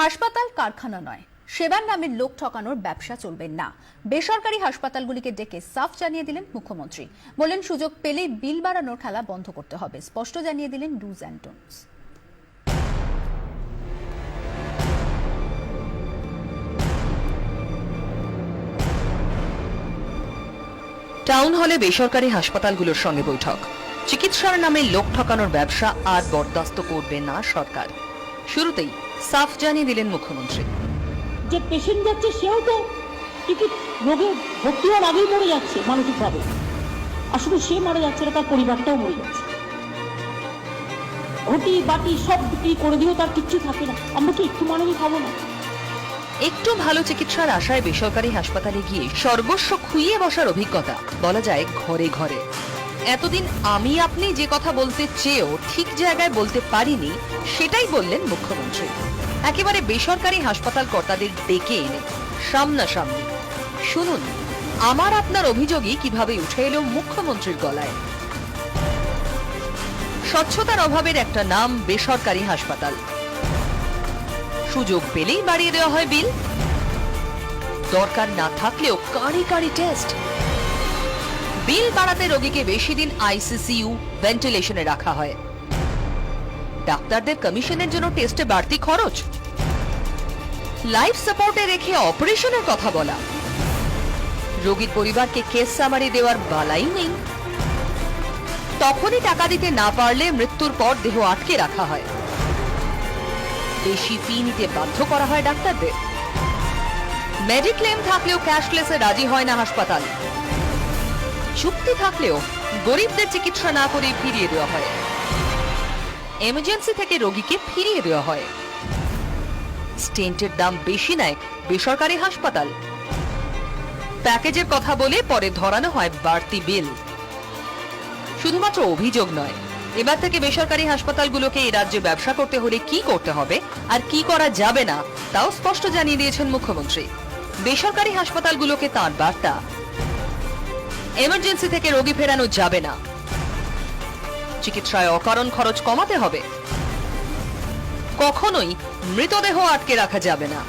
হাসপাতাল কারখানা নয়, সেবার নামে লোক ঠকানোর ব্যবসা চলবে না। বেসরকারি হাসপাতালগুলিকে ডেকে সাফ জানিয়ে দিলেন মুখ্যমন্ত্রী। বলেন, সুযোগ পেলেই বিল বাড়ানোর খেলা বন্ধ করতে হবে। স্পষ্ট জানিয়ে দিলেন ডুজ অ্যান্ড ডোন্টস। টাউন হলে বেসরকারি হাসপাতালগুলোর সঙ্গে বৈঠক। চিকিৎসার নামে লোক ঠকানোর ব্যবসা আর বরদাস্ত করবে না সরকার। শুরুতেই সাফ জানিয়ে দিলেন মুখ্যমন্ত্রী। যে পেশেন্ট যাচ্ছে সেও তো টিকিট রোগে ভর্তি হওয়ার আগেই মরে যাচ্ছে মানসিকভাবে, আর শুধু সে মারা যাচ্ছে না, তার পরিবারটাও মরে যাচ্ছে। ঘটি বাটি সব বিক্রি করে দিয়েও তার কিচ্ছু থাকে না। আমরা কি একটু মানবিক খাবো না? একটু ভালো চিকিৎসার আশায় বেসরকারি হাসপাতালে গিয়ে সর্বস্ব খুইয়ে বসার অভিজ্ঞতা বলা যায় ঘরে ঘরে। এতদিন আমি আপনি যে কথা বলতে চেয়েও ঠিক জায়গায় বলতে পারিনি, সেটাই বললেন মুখ্যমন্ত্রী। একেবারে বেসরকারি হাসপাতাল কর্তাদের ডেকে এনে সামনাসামনি শুনুন আমার আপনার অভিযোগই কিভাবে উঠে এলো মুখ্যমন্ত্রীর গলায়। স্বচ্ছতার অভাবের একটা নাম বেসরকারি হাসপাতাল। সুযোগ পেলেই বাড়িয়ে দেওয়া হয় বিল। দরকার না থাকলেও কারি কারি টেস্ট। বিল বাড়াতে রোগীকে বেশি দিন আইসিসিইউ ভেন্টিলেশনে রাখা হয়। ডাক্তারদের কমিশনের জন্য টেস্টে বাড়তি খরচ। লাইফ সাপোর্টে রেখে অপারেশনের কথা বলা। রোগীর পরিবারকে কেস সামারি দেওয়ার বালাই নেই। তখনই টাকা দিতে না পারলে মৃত্যুর পর দেহ আটকে রাখা হয়। বেশি ফি নিতে বাধ্য করা হয় ডাক্তারদের। মেডিক্লেম থাকলেও ক্যাশলেসে রাজি হয় না হাসপাতাল। চুক্তি থাকলেও গরিবদের চিকিৎসা না করে ফিরিয়ে দেওয়া হয়। এমার্জেন্সি থেকে রোগীকে ফিরিয়ে দেওয়া হয়। স্টেন্টের দাম বেশি নেয় বেসরকারি হাসপাতাল। প্যাকেজের কথা বলে পরে ধরানো হয় বাড়তি বিল। শুধুমাত্র অভিযোগ নয়, এবার থেকে বেসরকারি হাসপাতালগুলোকে এই রাজ্যে ব্যবসা করতে হলে কি করতে হবে আর কি করা যাবে না তাও স্পষ্ট জানিয়ে দিয়েছেন মুখ্যমন্ত্রী। বেসরকারি হাসপাতালগুলোকে তাঁর বার্তা, এমার্জেন্সি থেকে রোগী ফেরানো যাবে না। চিকিৎসায় অকারণ খরচ কমাতে হবে। কখনোই মৃতদেহ আটকে রাখা যাবে না।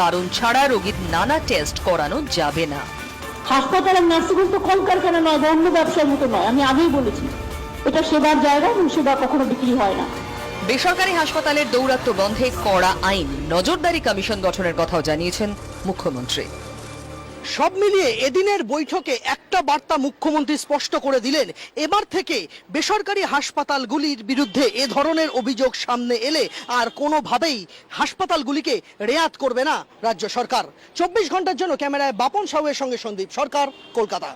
কারণ ছাড়া রোগীর নানা টেস্ট করানো যাবে না। হাসপাতালের নার্সিংহোম তো কলকারখানা নয়, অন্য ব্যবসার মতো নয়। আমি আগেই বলেছি, এটা সেবার জায়গা এবং সেবা কখনো বিক্রি হয় না। বেসরকারি হাসপাতালের দৌরাত্ম্য বন্ধে কড়া আইন, নজরদারি কমিশন গঠনের কথাও জানিয়েছেন মুখ্যমন্ত্রী। সব মিলিয়ে এদিনের বৈঠকে একটা বার্তা মুখ্যমন্ত্রী স্পষ্ট করে দিলেন, এবার থেকে বেসরকারি হাসপাতালগুলির বিরুদ্ধে এ ধরনের অভিযোগ সামনে এলে আর কোনোভাবেই হাসপাতালগুলিকে রেয়াত করবে না রাজ্য সরকার। 24 ঘন্টার জন্য ক্যামেরায় বাপন সাউয়ের সঙ্গে সন্দীপ সরকার, কলকাতা।